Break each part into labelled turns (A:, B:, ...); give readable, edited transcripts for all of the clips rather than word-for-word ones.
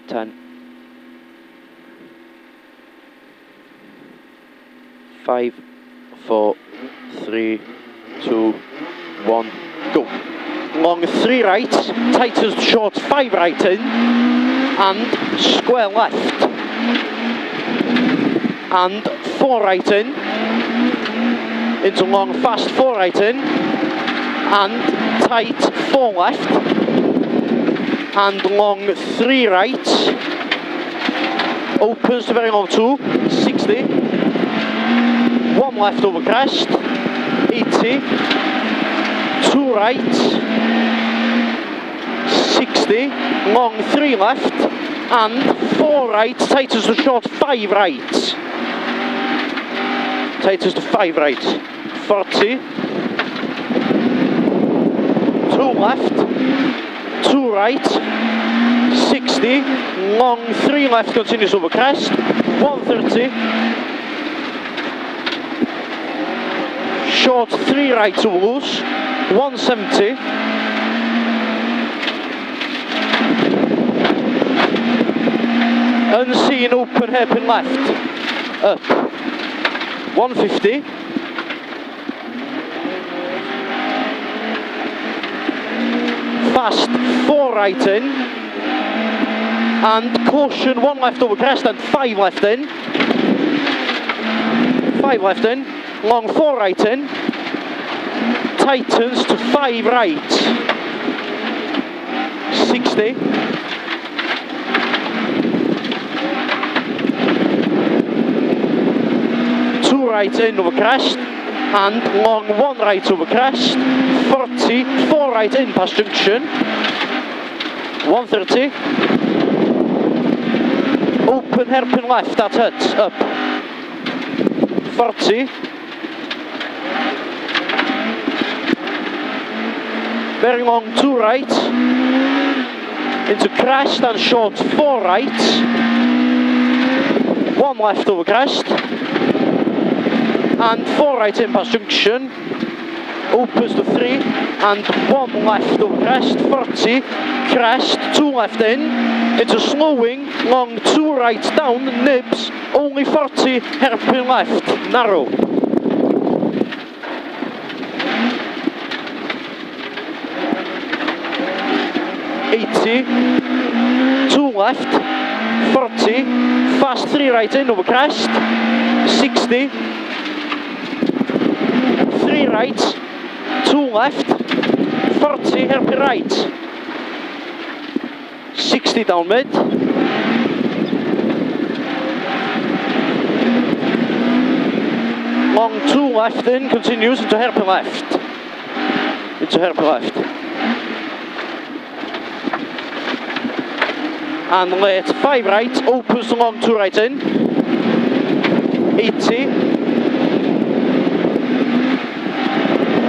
A: 10, 5, 4, 3, 2, 1, go. Long 3 right, tight as short 5 right in, and square left. And 4 right in, into long fast 4 right in, and tight 4 left, and long 3 right, opens to very long 2, 60, 1 left over crest, 80, 2 right, 60, long 3 left, and 4 right, tight as the short 5 right. Tight as the 5 right, 40, 2 left, 2 right, 60, long 3 left continues over crest, 130, short 3 right over loose, 170, unseen open hairpin left, up, 150, fast 4 right in, and caution 1 left over crest and 5 left in, 5 left in, long 4 right in, tightens to 5 right, 60, right in over crest, and long 1 right over crest, 40, 4 right in past junction, 130, open hairpin left, that's it, up, 40, very long 2 right, into crest and short 4 right, 1 left over crest, and 4 right in past junction, opens to 3, and 1 left over crest, 40, crest, 2 left in, into slowing, long 2 right down, nibs, only 40, hairpin left, narrow. Two left, 40, fast 3 right in over crest, 60, 3 right, 2 left, 40 hairpin right, 60 down mid, long 2 left in, continues into hairpin left, and late 5 right, opens to long 2 right in, 80,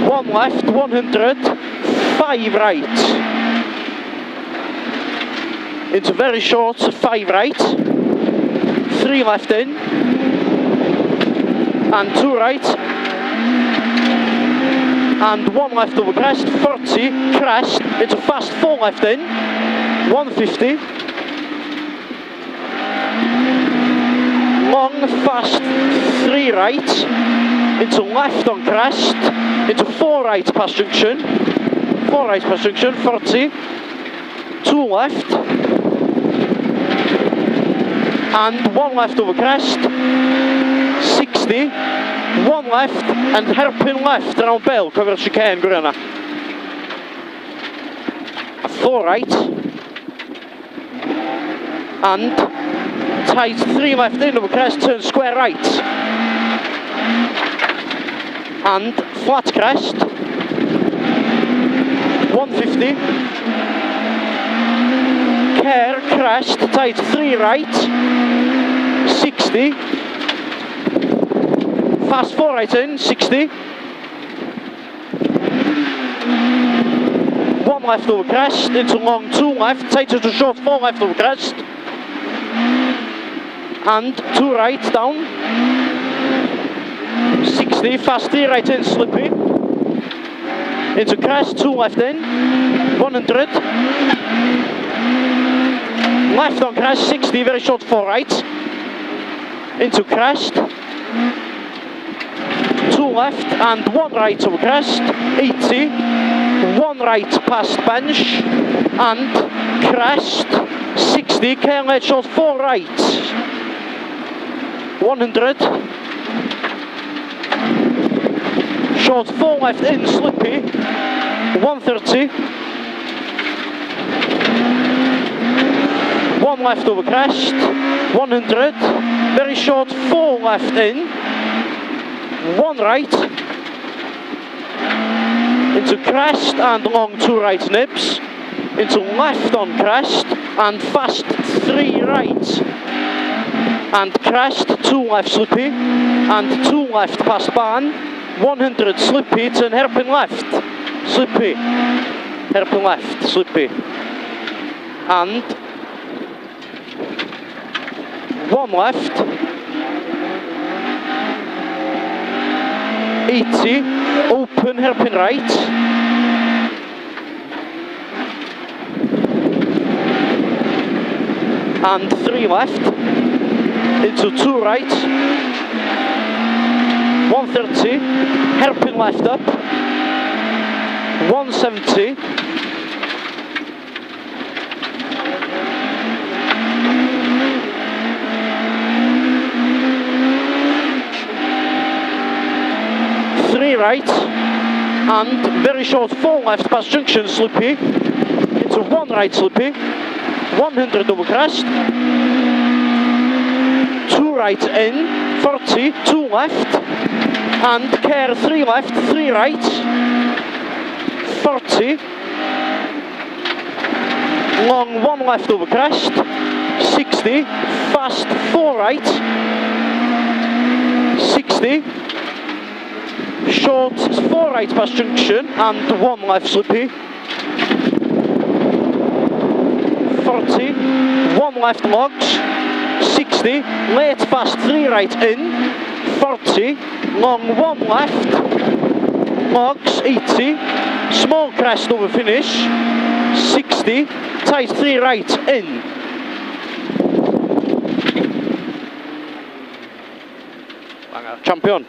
A: 1 left, 100, 5 right, into very short 5 right, 3 left in, and 2 right, and 1 left over crest, 40, crest, into fast 4 left in, 150, long fast 3 right, into left on crest, into 4 right past junction, 40, 2 left, and 1 left over crest, 60, 1 left, and hairpin left around bell, cover chicane, Gurana. 4 right, and tight 3 left in over crest, turn square right, and flat crest, 150, care, crest, tight 3 right, 60, fast 4 right in, 60, 1 left over crest, into long 2 left, tight to short 4 left over crest, and 2 right down, 60, fast 3 right in, slippy, into crest, 2 left in, 100, Left on crest, 60, very short 4 right. Into crest. 2 left and 1 right over crest, 80. 1 right past bench and crest, 60, careful short 4 right. 100. Short 4 left in, slippy. 130. 1 left over crest. 100. Very short 4 left in. 1 right. Into crest and long 2 right nibs. Into left on crest and fast 3 right. And crest, 2 left slippy. And 2 left past barn. 100 slippy, turn hairpin left, slippy, hairpin left, slippy, and 1 left, 80, open hairpin right, and 3 left, into 2 right, 130, hairpin left up, 170, 3 right, and very short 4 left past junction slippy, into 1 right slippy, 100 over crest, 2 right in, 40, 2 left, and care 3 left, 3 right, 40, long 1 left over crest, 60, fast 4 right, 60, short 4 right past junction and 1 left slippy, 40, 1 left logs, 60, late fast 3 right in, 40, long 1 left, logs, 80, small crest over finish, 60, tight 3 right in. Champion.